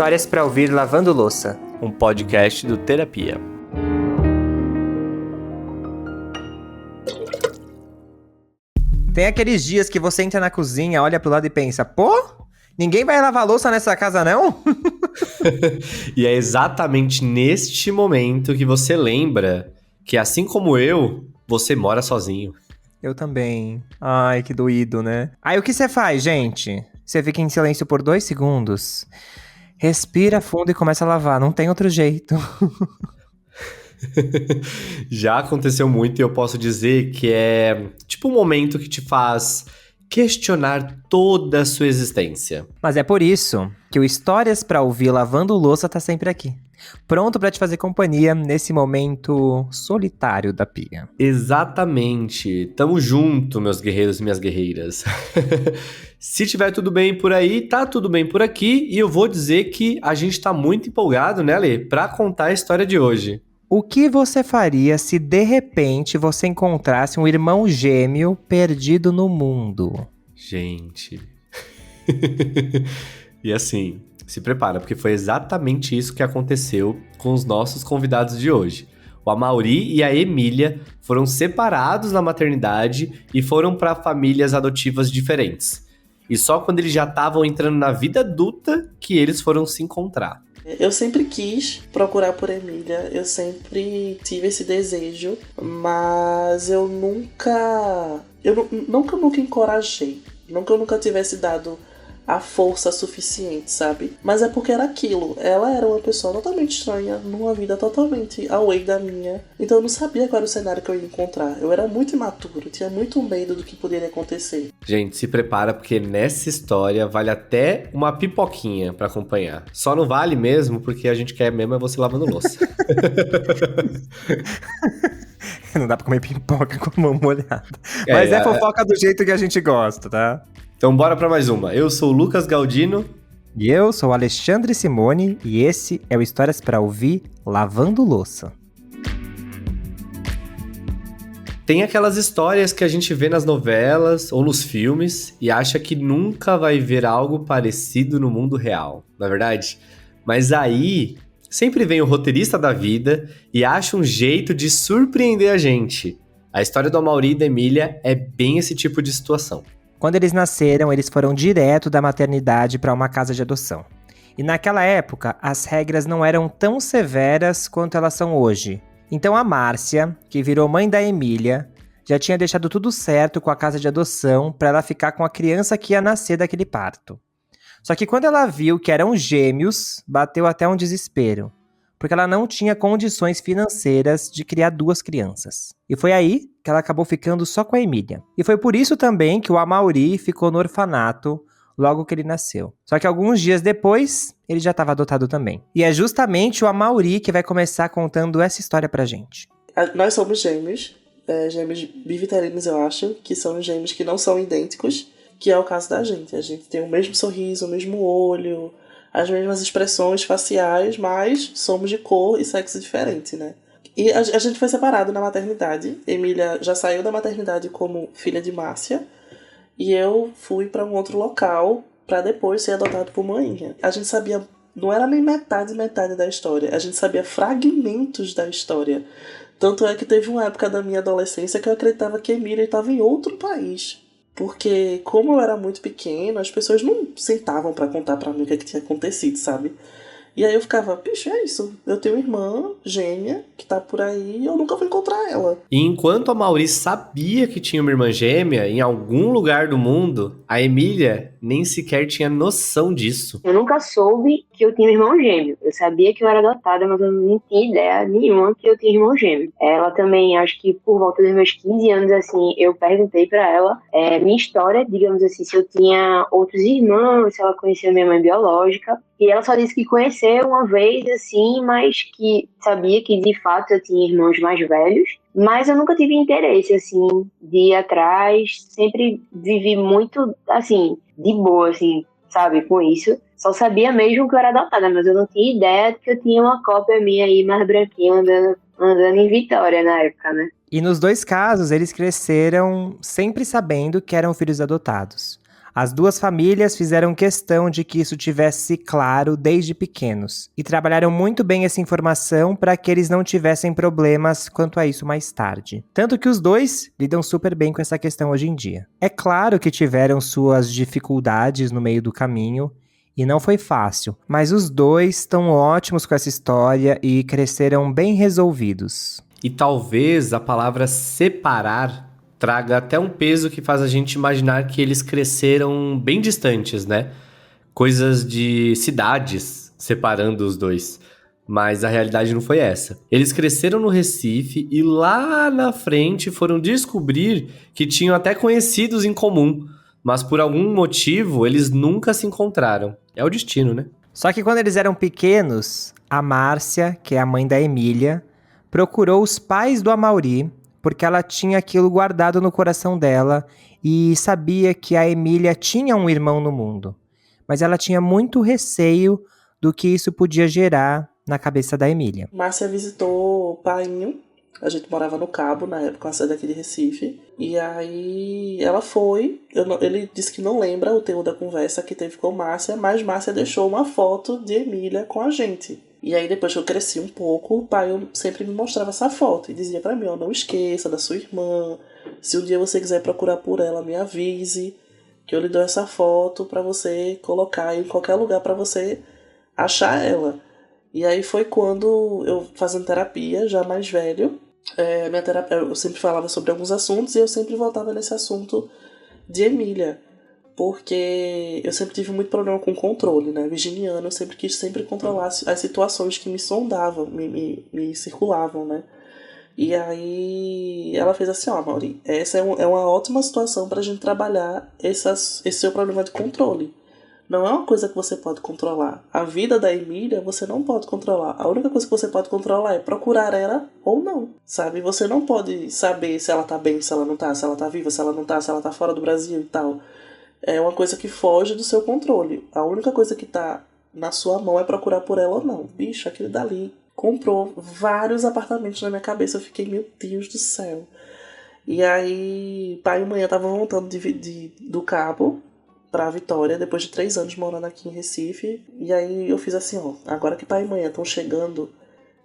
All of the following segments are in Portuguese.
Histórias para ouvir lavando louça. Um podcast do Terapia. Tem aqueles dias que você entra na cozinha, olha pro lado e pensa, pô, ninguém vai lavar louça nessa casa não? E é exatamente neste momento que você lembra que, assim como eu, você mora sozinho. Eu também. Ai, que doído, né? Aí o que você faz, gente? Você fica em silêncio por 2 segundos, respira fundo e começa a lavar, não tem outro jeito. Já aconteceu muito e eu posso dizer que é tipo um momento que te faz questionar toda a sua existência. Mas é por isso que o Histórias pra Ouvir Lavando Louça tá sempre aqui. Pronto pra te fazer companhia nesse momento solitário da pia. Exatamente. Tamo junto, meus guerreiros e minhas guerreiras. Se tiver tudo bem por aí, tá tudo bem por aqui. E eu vou dizer que a gente tá muito empolgado, né, Lê? Pra contar a história de hoje. O que você faria se de repente você encontrasse um irmão gêmeo perdido no mundo? Gente. E assim, se prepara, porque foi exatamente isso que aconteceu com os nossos convidados de hoje. O Amaury e a Emília foram separados na maternidade e foram para famílias adotivas diferentes. E só quando eles já estavam entrando na vida adulta que eles foram se encontrar. Eu sempre quis procurar por Emília, eu sempre tive esse desejo, mas eu nunca encorajei, nunca tivesse dado a força suficiente, sabe? Mas é porque era aquilo, ela era uma pessoa totalmente estranha, numa vida totalmente away da minha, então eu não sabia qual era o cenário que eu ia encontrar, eu era muito imaturo, tinha muito medo do que poderia acontecer. Gente, se prepara porque nessa história vale até uma pipoquinha pra acompanhar. Só não vale mesmo porque a gente quer mesmo é você lavando louça. Não dá pra comer pipoca com a mão molhada. Mas é fofoca do jeito que a gente gosta, tá? Então bora pra mais uma. Eu sou o Lucas Galdino. E eu sou o Alexandre Simone e esse é o Histórias pra Ouvir Lavando Louça. Tem aquelas histórias que a gente vê nas novelas ou nos filmes e acha que nunca vai ver algo parecido no mundo real, não é verdade? Mas aí sempre vem o roteirista da vida e acha um jeito de surpreender a gente. A história do Amaury e da Emília é bem esse tipo de situação. Quando eles nasceram, eles foram direto da maternidade para uma casa de adoção. E naquela época, as regras não eram tão severas quanto elas são hoje. Então a Márcia, que virou mãe da Emília, já tinha deixado tudo certo com a casa de adoção para ela ficar com a criança que ia nascer daquele parto. Só que quando ela viu que eram gêmeos, bateu até um desespero, porque ela não tinha condições financeiras de criar 2 crianças. E foi aí que ela acabou ficando só com a Emília. E foi por isso também que o Amaury ficou no orfanato logo que ele nasceu. Só que alguns dias depois, ele já estava adotado também. E é justamente o Amaury que vai começar contando essa história pra gente. Nós somos gêmeos, gêmeos biviterinos eu acho, que são gêmeos que não são idênticos, que é o caso da gente. A gente tem o mesmo sorriso, o mesmo olho, as mesmas expressões faciais, mas somos de cor e sexo diferente, né? E a gente foi separado na maternidade. Emília já saiu da maternidade como filha de Márcia. E eu fui para um outro local para depois ser adotado por Maninha. A gente sabia, não era nem metade da história. A gente sabia fragmentos da história. Tanto é que teve uma época da minha adolescência que eu acreditava que Emília estava em outro país. Porque como eu era muito pequena, as pessoas não sentavam para contar para mim o que tinha acontecido, sabe? E aí eu ficava, bicho, é isso. Eu tenho uma irmã gêmea que tá por aí e eu nunca vou encontrar ela. E enquanto a Amaury sabia que tinha uma irmã gêmea em algum lugar do mundo, a Emília nem sequer tinha noção disso. Eu nunca soube que eu tinha um irmão gêmeo. Eu sabia que eu era adotada, mas eu não tinha ideia nenhuma que eu tinha irmão gêmeo. Ela também, acho que por volta dos meus 15 anos, assim, eu perguntei pra ela minha história, digamos assim, se eu tinha outros irmãos, se ela conhecia minha mãe biológica. E ela só disse que conheceu uma vez, assim, mas que sabia que, de fato, eu tinha irmãos mais velhos. Mas eu nunca tive interesse, assim, de ir atrás. Sempre vivi muito, assim, de boa, assim, sabe, com isso. Só sabia mesmo que eu era adotada, mas eu não tinha ideia de que eu tinha uma cópia minha aí, mais branquinha, andando em Vitória na época, né? E nos 2 casos, eles cresceram sempre sabendo que eram filhos adotados. As duas famílias fizeram questão de que isso tivesse claro desde pequenos e trabalharam muito bem essa informação para que eles não tivessem problemas quanto a isso mais tarde. Tanto que os dois lidam super bem com essa questão hoje em dia. É claro que tiveram suas dificuldades no meio do caminho e não foi fácil, mas os dois estão ótimos com essa história e cresceram bem resolvidos. E talvez a palavra separar traga até um peso que faz a gente imaginar que eles cresceram bem distantes, né? Coisas de cidades separando os dois. Mas a realidade não foi essa. Eles cresceram no Recife e lá na frente foram descobrir que tinham até conhecidos em comum. Mas por algum motivo eles nunca se encontraram. É o destino, né? Só que quando eles eram pequenos, a Márcia, que é a mãe da Emília, procurou os pais do Amaury porque ela tinha aquilo guardado no coração dela e sabia que a Emília tinha um irmão no mundo. Mas ela tinha muito receio do que isso podia gerar na cabeça da Emília. Márcia visitou o Painho. A gente morava no Cabo, na época, uma cidade aqui de Recife. E aí ela foi. Ele disse que não lembra o teor da conversa que teve com Márcia, mas Márcia deixou uma foto de Emília com a gente. E aí depois que eu cresci um pouco, o pai sempre me mostrava essa foto e dizia pra mim, não esqueça da sua irmã. Se um dia você quiser procurar por ela, me avise, que eu lhe dou essa foto pra você colocar em qualquer lugar pra você achar ela. E aí foi quando eu fazendo terapia, já mais velho, minha terapia, eu sempre falava sobre alguns assuntos e eu sempre voltava nesse assunto de Emília. Porque eu sempre tive muito problema com controle, né? Virginiana, eu sempre quis controlar as situações que me sondavam, me circulavam, né? E aí ela fez assim, Amaury, essa é uma ótima situação pra gente trabalhar esse seu problema de controle. Não é uma coisa que você pode controlar. A vida da Emília você não pode controlar. A única coisa que você pode controlar é procurar ela ou não, sabe? Você não pode saber se ela tá bem, se ela não tá, se ela tá viva, se ela não tá, se ela tá fora do Brasil e tal. É uma coisa que foge do seu controle. A única coisa que tá na sua mão é procurar por ela ou não. Bicho, aquele dali comprou vários apartamentos na minha cabeça. Eu fiquei, meu Deus do céu. E aí, pai e mãe estavam voltando do Cabo pra Vitória, depois de 3 anos morando aqui em Recife. E aí eu fiz assim, agora que pai e mãe estão chegando,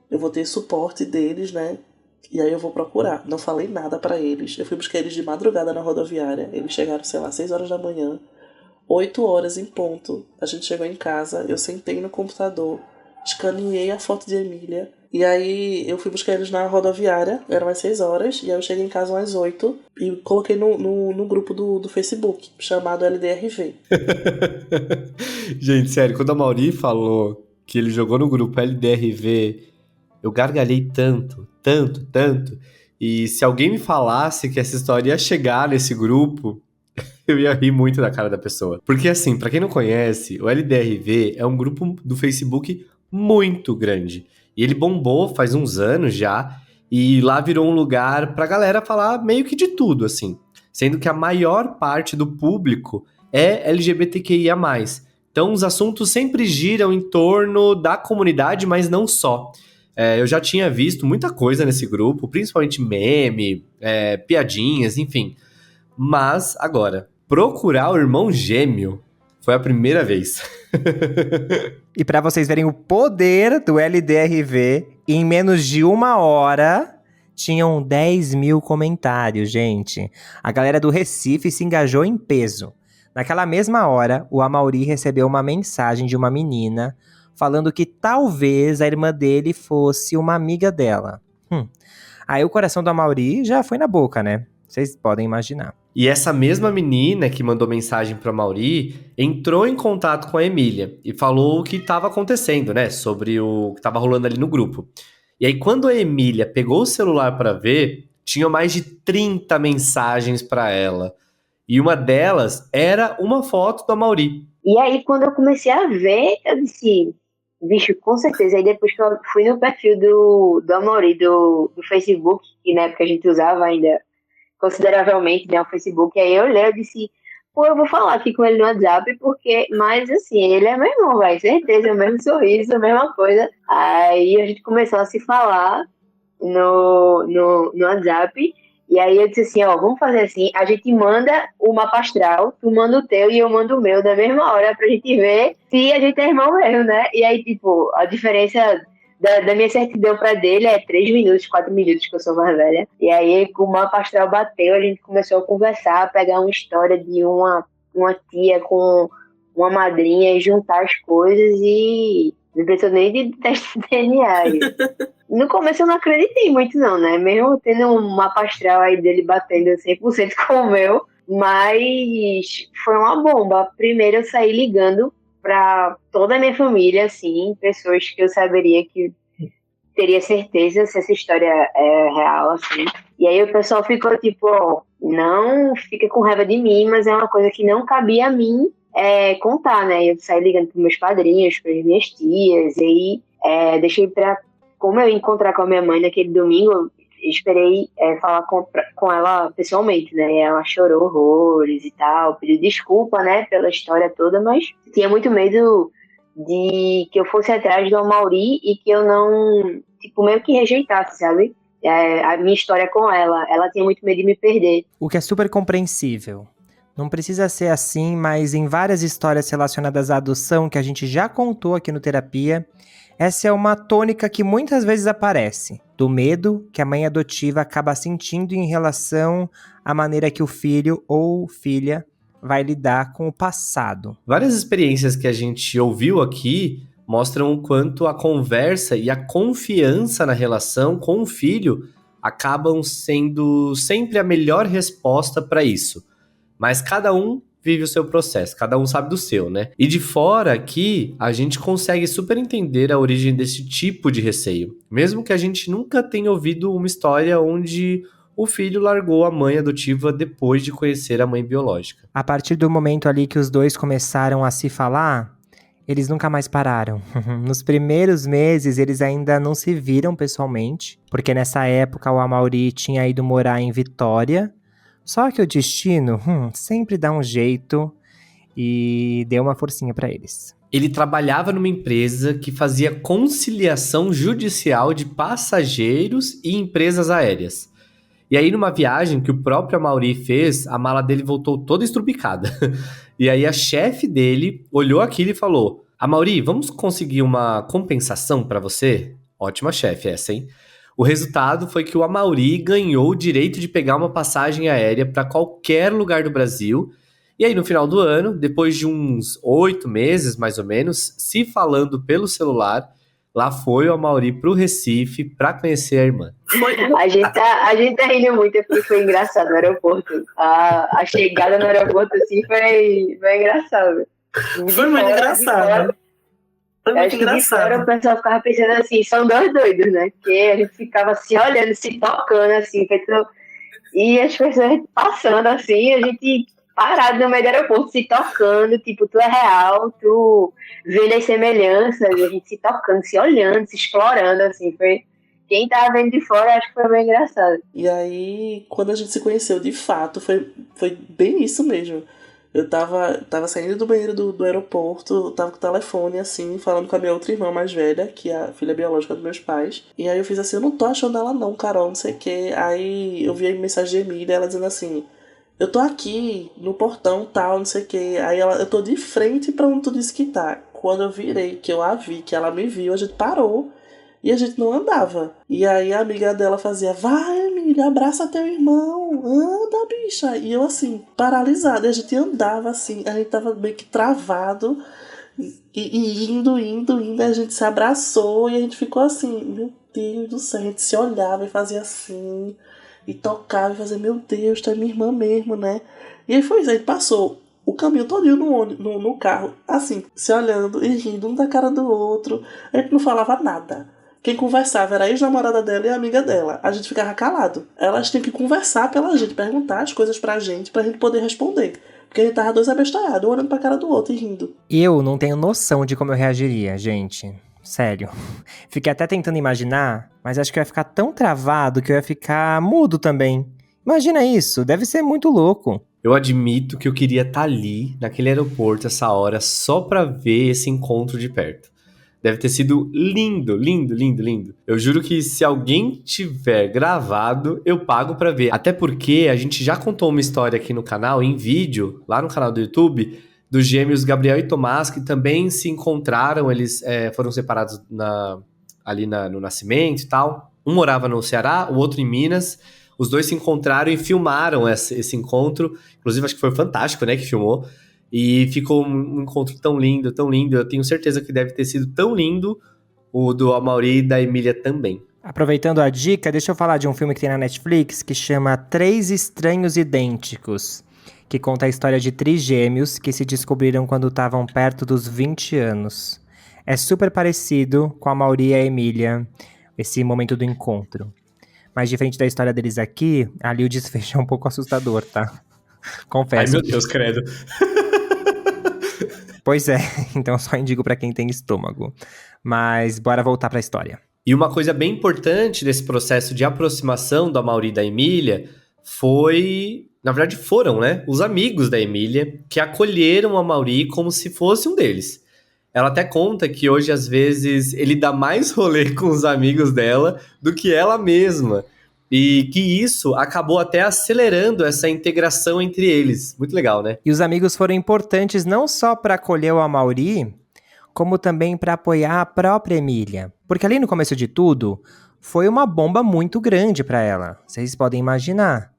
eu vou ter suporte deles, né? E aí eu vou procurar. Não falei nada pra eles. Eu fui buscar eles de madrugada na rodoviária. Eles chegaram, 6 horas da manhã. 8 horas em ponto. A gente chegou em casa. Eu sentei no computador. Escaneei a foto de Emília. E aí eu fui buscar eles na rodoviária. Eram às 6 horas. E aí eu cheguei em casa às 8. E coloquei no grupo do Facebook. Chamado LDRV. Gente, sério. Quando a Amaury falou que ele jogou no grupo LDRV... Eu gargalhei tanto. E se alguém me falasse que essa história ia chegar nesse grupo, eu ia rir muito da cara da pessoa. Porque assim, pra quem não conhece, o LDRV é um grupo do Facebook muito grande. E ele bombou faz uns anos já, e lá virou um lugar pra galera falar meio que de tudo, assim. Sendo que a maior parte do público é LGBTQIA+. Então os assuntos sempre giram em torno da comunidade, mas não só. Eu já tinha visto muita coisa nesse grupo, principalmente meme, piadinhas, enfim. Mas, agora, procurar o irmão gêmeo foi a primeira vez. E para vocês verem o poder do LDRV, em menos de 1 hora, tinham 10 mil comentários, gente. A galera do Recife se engajou em peso. Naquela mesma hora, o Amaury recebeu uma mensagem de uma menina falando que talvez a irmã dele fosse uma amiga dela. Aí o coração do Amaury já foi na boca, né? Vocês podem imaginar. E essa mesma menina que mandou mensagem para Amaury entrou em contato com a Emília e falou o que estava acontecendo, né? Sobre o que estava rolando ali no grupo. E aí quando a Emília pegou o celular para ver, tinha mais de 30 mensagens para ela. E uma delas era uma foto do Amaury. E aí quando eu comecei a ver, eu disse... Bicho, com certeza. Aí depois que eu fui no perfil do Amaury, do Facebook, que na época a gente usava ainda consideravelmente, né, o Facebook, aí eu olhei e disse, pô, eu vou falar aqui com ele no WhatsApp, porque, mas assim, ele é meu irmão, vai, certeza, o mesmo sorriso, a mesma coisa. Aí a gente começou a se falar no WhatsApp, E aí eu disse assim, ó, vamos fazer assim, a gente manda o mapa astral, tu manda o teu e eu mando o meu na mesma hora pra gente ver se a gente é irmão mesmo, né? E aí, tipo, a diferença da minha certidão pra dele é 3 minutos, 4 minutos, que eu sou mais velha. E aí, com o mapa astral bateu, a gente começou a conversar, a pegar uma história de uma tia com uma madrinha e juntar as coisas e não precisou nem de teste de DNA. No começo eu não acreditei muito não, né? Mesmo tendo um mapa astral aí dele batendo 100% com o meu, mas foi uma bomba. Primeiro eu saí ligando pra toda a minha família, assim, pessoas que eu saberia que teria certeza se essa história é real, assim. E aí o pessoal ficou tipo, ó, não fica com raiva de mim, mas é uma coisa que não cabia a mim contar, né? Eu saí ligando pros meus padrinhos, pras minhas tias, e aí deixei pra... Como eu ia encontrar com a minha mãe naquele domingo, eu esperei falar com ela pessoalmente, né? E ela chorou horrores e tal, pediu desculpa, né, pela história toda, mas tinha muito medo de que eu fosse atrás do Amaury e que eu não, tipo, meio que rejeitasse, sabe? A minha história com ela. Ela tinha muito medo de me perder. O que é super compreensível. Não precisa ser assim, mas em várias histórias relacionadas à adoção que a gente já contou aqui no Terapia, essa é uma tônica que muitas vezes aparece, do medo que a mãe adotiva acaba sentindo em relação à maneira que o filho ou filha vai lidar com o passado. Várias experiências que a gente ouviu aqui mostram o quanto a conversa e a confiança na relação com o filho acabam sendo sempre a melhor resposta para isso. Mas cada um vive o seu processo, cada um sabe do seu, né? E de fora aqui, a gente consegue super entender a origem desse tipo de receio. Mesmo que a gente nunca tenha ouvido uma história onde o filho largou a mãe adotiva depois de conhecer a mãe biológica. A partir do momento ali que os dois começaram a se falar, eles nunca mais pararam. Nos primeiros meses, eles ainda não se viram pessoalmente, porque nessa época o Amaury tinha ido morar em Vitória. Só que o destino sempre dá um jeito e deu uma forcinha pra eles. Ele trabalhava numa empresa que fazia conciliação judicial de passageiros e empresas aéreas. E aí, numa viagem que o próprio Amaury fez, a mala dele voltou toda estrupicada. E aí, a chefe dele olhou aquilo e falou: Amaury, vamos conseguir uma compensação pra você? Ótima chefe essa, hein? O resultado foi que o Amaury ganhou o direito de pegar uma passagem aérea para qualquer lugar do Brasil. E aí, no final do ano, depois de uns 8 meses, mais ou menos, se falando pelo celular, lá foi o Amaury pro Recife para conhecer a irmã. A gente tá rindo muito, porque foi engraçado no aeroporto. A chegada no aeroporto, assim, foi engraçado. Foi muito engraçado. Foi muito Acho que de fora o pessoal ficava pensando assim, são dois doidos, né? Porque a gente ficava se olhando, se tocando, assim, feito... E as pessoas passando assim, a gente parado no meio do aeroporto, se tocando, tipo, tu é real, tu vendo as semelhanças, a gente se tocando, se olhando, se explorando, assim, foi... Quem tava vendo de fora, acho que foi bem engraçado. E aí, quando a gente se conheceu de fato, foi bem isso mesmo. Eu tava saindo do banheiro do aeroporto, tava com o telefone, assim, falando com a minha outra irmã mais velha, que é a filha biológica dos meus pais. E aí eu fiz assim, eu não tô achando ela não, Carol, não sei o quê. Aí eu vi a mensagem de Emília, ela dizendo assim, eu tô aqui, no portão, tal, não sei o quê. Aí eu tô de frente pra onde tu disse que tá. Quando eu virei, que eu a vi, que ela me viu, a gente parou. E a gente não andava. E aí a amiga dela fazia, vai, Emília, abraça teu irmão, anda, bicha. E eu assim, paralisada. E a gente andava assim, a gente tava meio que travado. E indo. E a gente se abraçou e a gente ficou assim, meu Deus do céu. A gente se olhava e fazia assim. E tocava e fazia, meu Deus, tu é minha irmã mesmo, né? E aí foi isso, a gente passou o caminho todinho no carro, assim, se olhando e rindo um da cara do outro. A gente não falava nada. Quem conversava era a ex-namorada dela e a amiga dela. A gente ficava calado. Elas tinham que conversar pela gente, perguntar as coisas pra gente poder responder. Porque a gente tava dois abestalhados, um olhando pra cara do outro e rindo. Eu não tenho noção de como eu reagiria, gente. Sério. Fiquei até tentando imaginar, mas acho que eu ia ficar tão travado que eu ia ficar mudo também. Imagina isso, deve ser muito louco. Eu admito que eu queria estar ali, naquele aeroporto, essa hora, só pra ver esse encontro de perto. Deve ter sido lindo, lindo, lindo, lindo. Eu juro que se alguém tiver gravado, eu pago pra ver. Até porque a gente já contou uma história aqui no canal, em vídeo, lá no canal do YouTube, dos gêmeos Gabriel e Tomás, que também se encontraram, eles foram separados no nascimento e tal. Um morava no Ceará, o outro em Minas. Os dois se encontraram e filmaram esse encontro. Inclusive, acho que foi o Fantástico, né, que filmou. E ficou um encontro tão lindo, tão lindo. Eu tenho certeza que deve ter sido tão lindo o do Amaury e da Emília também. Aproveitando a dica, deixa eu falar de um filme que tem na Netflix que chama Três Estranhos Idênticos, que conta a história de trigêmeos que se descobriram quando estavam perto dos 20 anos. É super parecido com a Amaury e a Emília, esse momento do encontro. Mas diferente da história deles aqui, ali o desfecho é um pouco assustador, tá? Confesso. Ai, meu Deus, credo. Pois é, então só indico pra quem tem estômago. Mas bora voltar pra história. E uma coisa bem importante desse processo de aproximação do Amaury e da Emília foram, né, os amigos da Emília que acolheram o Amaury como se fosse um deles. Ela até conta que hoje, às vezes, ele dá mais rolê com os amigos dela do que ela mesma. E que isso acabou até acelerando essa integração entre eles. Muito legal, né? E os amigos foram importantes não só para acolher o Amaury, como também para apoiar a própria Emília. Porque ali no começo de tudo, foi uma bomba muito grande para ela. Vocês podem imaginar.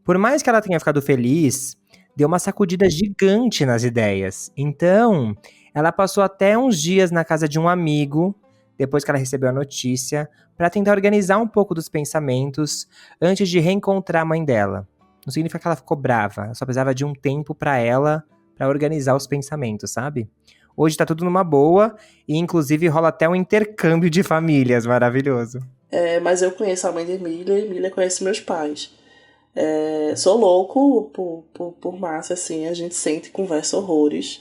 Por mais que ela tenha ficado feliz, deu uma sacudida gigante nas ideias. Então, ela passou até uns dias na casa de um amigo, depois que ela recebeu a notícia, para tentar organizar um pouco dos pensamentos antes de reencontrar a mãe dela. Não significa que ela ficou brava, ela só precisava de um tempo para ela, para organizar os pensamentos, sabe? Hoje tá tudo numa boa e inclusive rola até um intercâmbio de famílias, maravilhoso. Mas eu conheço a mãe de Emília e Emília conhece meus pais. Sou louco por Márcia, assim, a gente sente e conversa horrores.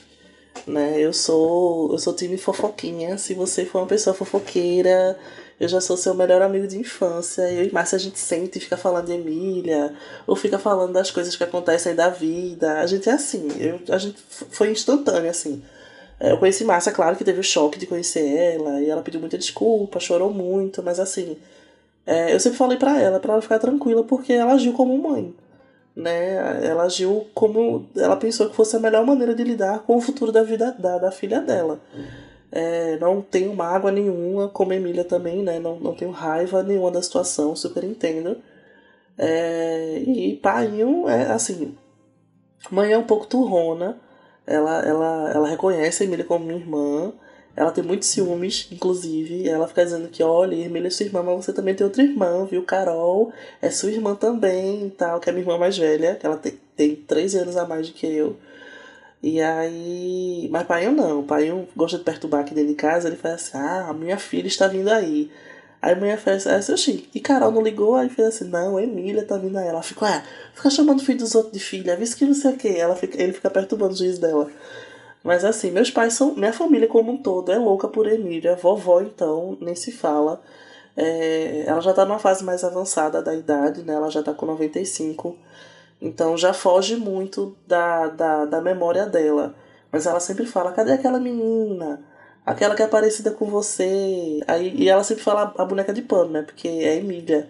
Né? Eu sou time fofoquinha. Se você for uma pessoa fofoqueira, eu já sou seu melhor amigo de infância. Eu e Márcia, a gente sente e fica falando de Emília, ou fica falando das coisas que acontecem da vida. A gente é assim, a gente foi instantâneo, assim. Eu conheci Márcia, claro que teve o choque de conhecer ela, e ela pediu muita desculpa, chorou muito, mas assim, eu sempre falei pra ela ficar tranquila, porque ela agiu como mãe. Né? Ela agiu como ela pensou que fosse a melhor maneira de lidar com o futuro da vida da filha dela. Não tenho mágoa nenhuma, como a Emília também, né? Não tenho raiva nenhuma da situação, super entendo. E painho assim, mãe é um pouco turrona, ela reconhece a Emília como minha irmã. Ela tem muitos ciúmes, inclusive. Ela fica dizendo que, olha, Emília é sua irmã, mas você também tem outra irmã, viu? Carol é sua irmã também e tal, que é minha irmã mais velha, que ela tem 13 anos a mais do que eu. E aí... Mas pai eu não. Pai eu gosta de perturbar aqui dentro de casa. Ele faz assim, a minha filha está vindo aí. Aí a mulher faz assim, oxi, e Carol não ligou? Aí fez assim, não, Emília tá vindo aí. Ela fica, fica chamando o filho dos outros de filha, visto que não sei o quê. Ele fica perturbando o juiz dela. Mas assim, meus pais são... Minha família como um todo é louca por Emília. Vovó, então, nem se fala. Ela já tá numa fase mais avançada da idade, né? Ela já tá com 95. Então já foge muito da memória dela. Mas ela sempre fala, cadê aquela menina? Aquela que é parecida com você. E ela sempre fala a boneca de pano, né? Porque é Emília.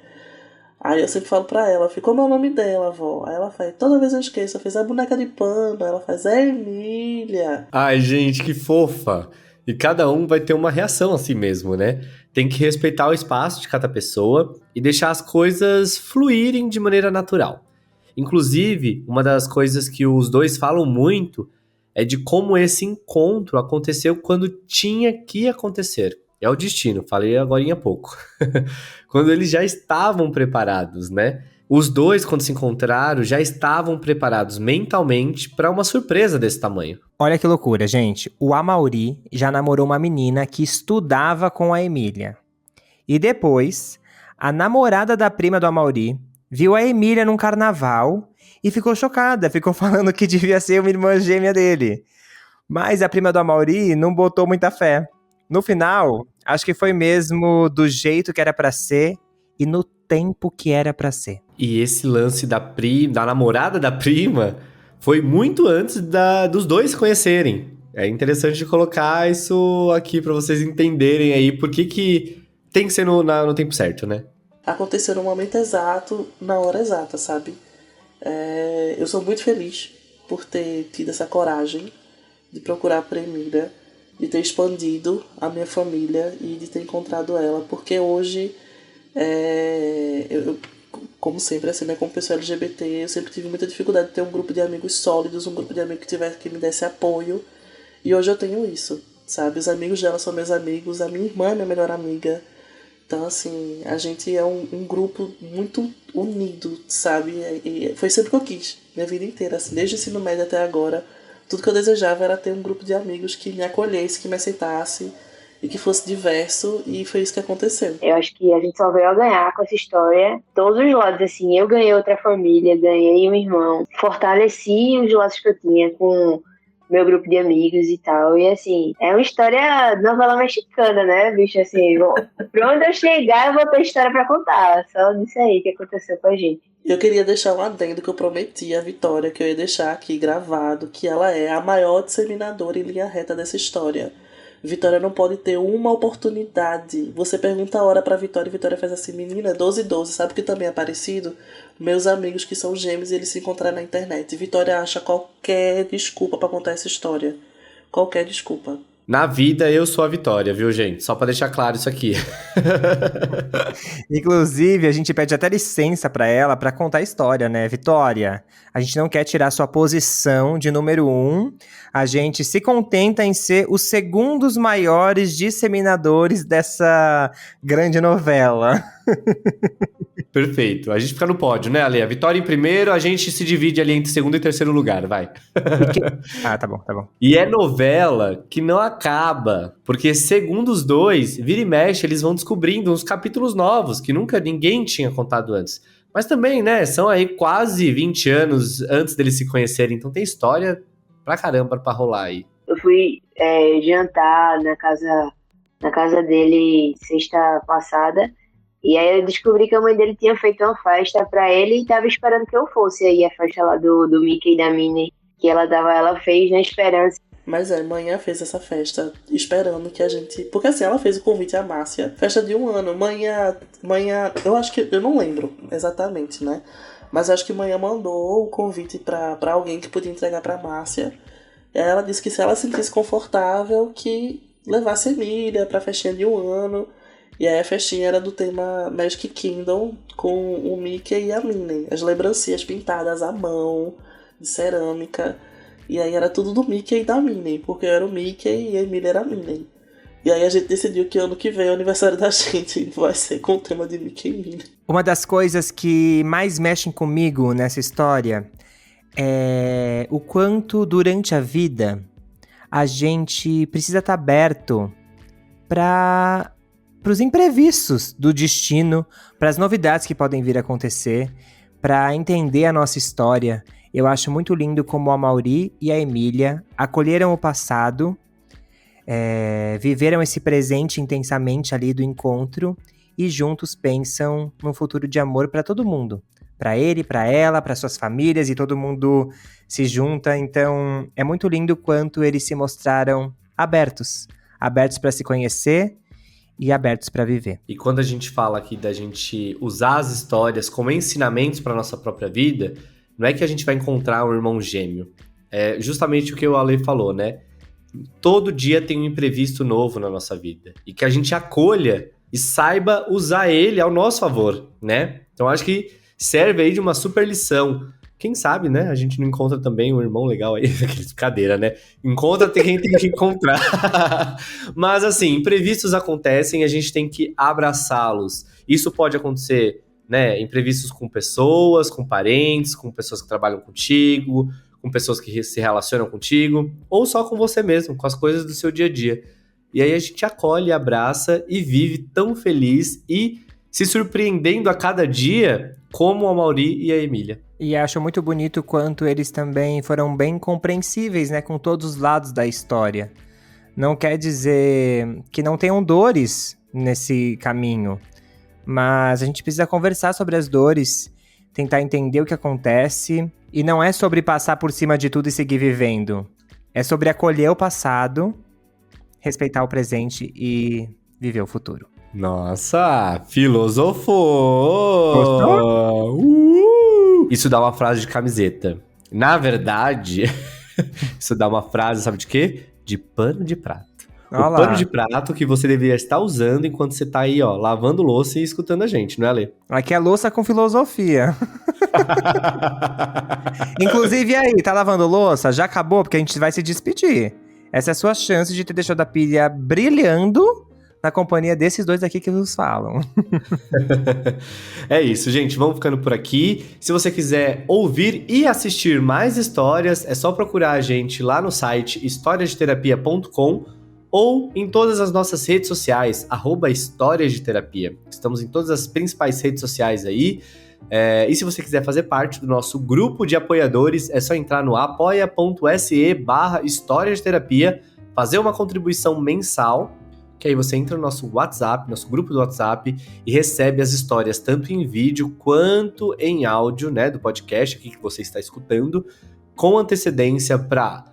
Aí eu sempre falo pra ela, como é o nome dela, vó? Aí ela faz, toda vez eu esqueço, eu fiz a boneca de pano. Aí ela faz, Emília. Ai, gente, que fofa. E cada um vai ter uma reação assim mesmo, né? Tem que respeitar o espaço de cada pessoa e deixar as coisas fluírem de maneira natural. Inclusive, uma das coisas que os dois falam muito é de como esse encontro aconteceu quando tinha que acontecer. É o destino, falei agora há pouco. Quando eles já estavam preparados, né? Os dois, quando se encontraram, já estavam preparados mentalmente para uma surpresa desse tamanho. Olha que loucura, gente. O Amaury já namorou uma menina que estudava com a Emília. E depois, a namorada da prima do Amaury viu a Emília num carnaval e ficou chocada. Ficou falando que devia ser uma irmã gêmea dele. Mas a prima do Amaury não botou muita fé. No final, acho que foi mesmo do jeito que era pra ser e no tempo que era pra ser. E esse lance da namorada da prima, foi muito antes dos dois se conhecerem. É interessante colocar isso aqui pra vocês entenderem aí por que tem que ser no tempo certo, né? Aconteceu no momento exato, na hora exata, sabe? Eu sou muito feliz por ter tido essa coragem de procurar por Emília, de ter expandido a minha família e de ter encontrado ela, porque hoje, eu, como sempre, assim, né, como pessoa LGBT, eu sempre tive muita dificuldade de ter um grupo de amigos sólidos, um grupo de amigos que me desse apoio, e hoje eu tenho isso, sabe? Os amigos dela são meus amigos, a minha irmã é minha melhor amiga. Então, assim, a gente é um grupo muito unido, sabe? E foi sempre o que eu quis, minha vida inteira, assim, desde o ensino médio até agora. Tudo que eu desejava era ter um grupo de amigos que me acolhesse, que me aceitasse e que fosse diverso, e foi isso que aconteceu. Eu acho que a gente só veio a ganhar com essa história. Todos os lados, assim, eu ganhei outra família, ganhei um irmão, fortaleci os laços que eu tinha com meu grupo de amigos e tal. E assim, é uma história novela mexicana, né, bicho? Assim, bom, pra onde eu chegar, eu vou ter história pra contar. Só disso aí que aconteceu com a gente. Eu queria deixar um adendo que eu prometi à Vitória, que eu ia deixar aqui gravado, que ela é a maior disseminadora em linha reta dessa história. Vitória não pode ter uma oportunidade. Você pergunta a hora pra Vitória e Vitória faz assim, menina, 12. Sabe o que também é parecido? Meus amigos que são gêmeos e eles se encontraram na internet. Vitória acha qualquer desculpa pra contar essa história. Qualquer desculpa. Na vida, eu sou a Vitória, viu, gente? Só pra deixar claro isso aqui. Inclusive, a gente pede até licença pra ela pra contar a história, né? Vitória, a gente não quer tirar sua posição de número 1, a gente se contenta em ser os segundos maiores disseminadores dessa grande novela. Perfeito. A gente fica no pódio, né, Ale? A Vitória em primeiro, a gente se divide ali entre segundo e terceiro lugar, vai. Ah, tá bom. E é novela que não acaba, porque segundo os dois, vira e mexe, eles vão descobrindo uns capítulos novos que nunca ninguém tinha contado antes. Mas também, né, são aí quase 20 anos antes deles se conhecerem, então tem história pra caramba pra rolar aí. Eu fui jantar na casa dele sexta passada. E aí eu descobri que a mãe dele tinha feito uma festa pra ele e tava esperando que eu fosse aí a festa lá do Mickey e da Minnie, que ela fez na esperança. Mas manhã fez essa festa esperando que a gente... Porque assim, ela fez o convite à Márcia, festa de 1 ano. Manhã, eu acho que... Eu não lembro exatamente, né? Mas acho que manhã mandou o convite pra alguém que podia entregar pra Márcia. E aí ela disse que se ela se sentisse confortável, que levasse a Emília pra festinha de 1 ano. E aí a festinha era do tema Magic Kingdom, com o Mickey e a Minnie. As lembrancinhas pintadas à mão, de cerâmica. E aí era tudo do Mickey e da Minnie, porque eu era o Mickey e a Emília era a Minnie. E aí a gente decidiu que ano que vem o aniversário da gente vai ser com o tema de Mickey e Minnie. Uma das coisas que mais mexem comigo nessa história é o quanto durante a vida a gente precisa estar aberto para os imprevistos do destino, para as novidades que podem vir a acontecer, para entender a nossa história. Eu acho muito lindo como a Amaury e a Emília acolheram o passado, viveram esse presente intensamente ali do encontro e juntos pensam num futuro de amor para todo mundo. Para ele, para ela, para suas famílias, e todo mundo se junta. Então é muito lindo quanto eles se mostraram abertos para se conhecer e abertos para viver. E quando a gente fala aqui da gente usar as histórias como ensinamentos para nossa própria vida, não é que a gente vai encontrar um irmão gêmeo. É justamente o que o Ale falou, né? Todo dia tem um imprevisto novo na nossa vida. E que a gente acolha e saiba usar ele ao nosso favor, né? Então acho que serve aí de uma super lição. Quem sabe, né? A gente não encontra também um irmão legal aí. Brincadeira, né? Encontra quem tem que encontrar. Mas assim, imprevistos acontecem e a gente tem que abraçá-los. Isso pode acontecer, né? Imprevistos com pessoas, com parentes, com pessoas que trabalham contigo, com pessoas que se relacionam contigo, ou só com você mesmo, com as coisas do seu dia a dia. E aí a gente acolhe, abraça e vive tão feliz e se surpreendendo a cada dia como a Amaury e a Emília. E acho muito bonito quanto eles também foram bem compreensíveis, né, com todos os lados da história. Não quer dizer que não tenham dores nesse caminho, mas a gente precisa conversar sobre as dores, tentar entender o que acontece, e não é sobre passar por cima de tudo e seguir vivendo. É sobre acolher o passado, respeitar o presente e viver o futuro. Nossa, filosofou! Gostou? Isso dá uma frase de camiseta. Na verdade, isso dá uma frase, sabe de quê? De pano de prato. Olha O lá. pano de prato que você deveria estar usando enquanto você tá aí, ó, lavando louça e escutando a gente, não é, Lê? Aqui é louça com filosofia. Inclusive aí, tá lavando louça? Já acabou, porque a gente vai se despedir. Essa é a sua chance de ter deixado a pilha brilhando na companhia desses dois aqui que nos falam. É isso, gente. Vamos ficando por aqui. Se você quiser ouvir e assistir mais histórias, é só procurar a gente lá no site historiasdeterapia.com ou em todas as nossas redes sociais, @Histórias de Terapia. Estamos em todas as principais redes sociais aí. E se você quiser fazer parte do nosso grupo de apoiadores, é só entrar no apoia.se/Histórias de Terapia, fazer uma contribuição mensal, que aí você entra no nosso WhatsApp, nosso grupo do WhatsApp, e recebe as histórias tanto em vídeo quanto em áudio, né, do podcast aqui que você está escutando, com antecedência para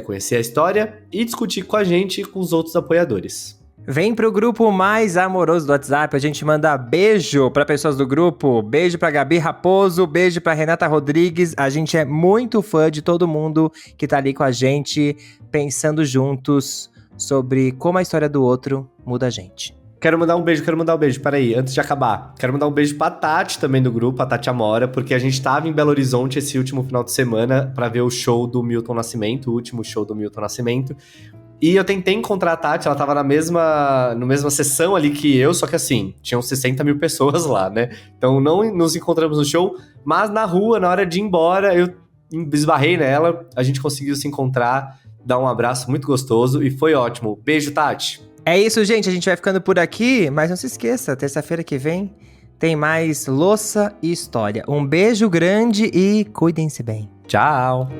conhecer a história e discutir com a gente e com os outros apoiadores. Vem pro grupo mais amoroso do WhatsApp, a gente manda beijo pra pessoas do grupo, beijo pra Gabi Raposo, beijo pra Renata Rodrigues, a gente é muito fã de todo mundo que tá ali com a gente, pensando juntos sobre como a história do outro muda a gente. Quero mandar um beijo, peraí, antes de acabar. Quero mandar um beijo pra Tati também do grupo, a Tati Amora, porque a gente tava em Belo Horizonte esse último final de semana pra ver o show do Milton Nascimento, o último show do Milton Nascimento. E eu tentei encontrar a Tati, ela tava na mesma sessão ali que eu, só que assim, tinham 60 mil pessoas lá, né? Então não nos encontramos no show, mas na rua, na hora de ir embora, eu esbarrei nela, a gente conseguiu se encontrar, dar um abraço muito gostoso e foi ótimo. Beijo, Tati! É isso, gente, a gente vai ficando por aqui, mas não se esqueça, terça-feira que vem tem mais louça e história. Um beijo grande e cuidem-se bem. Tchau!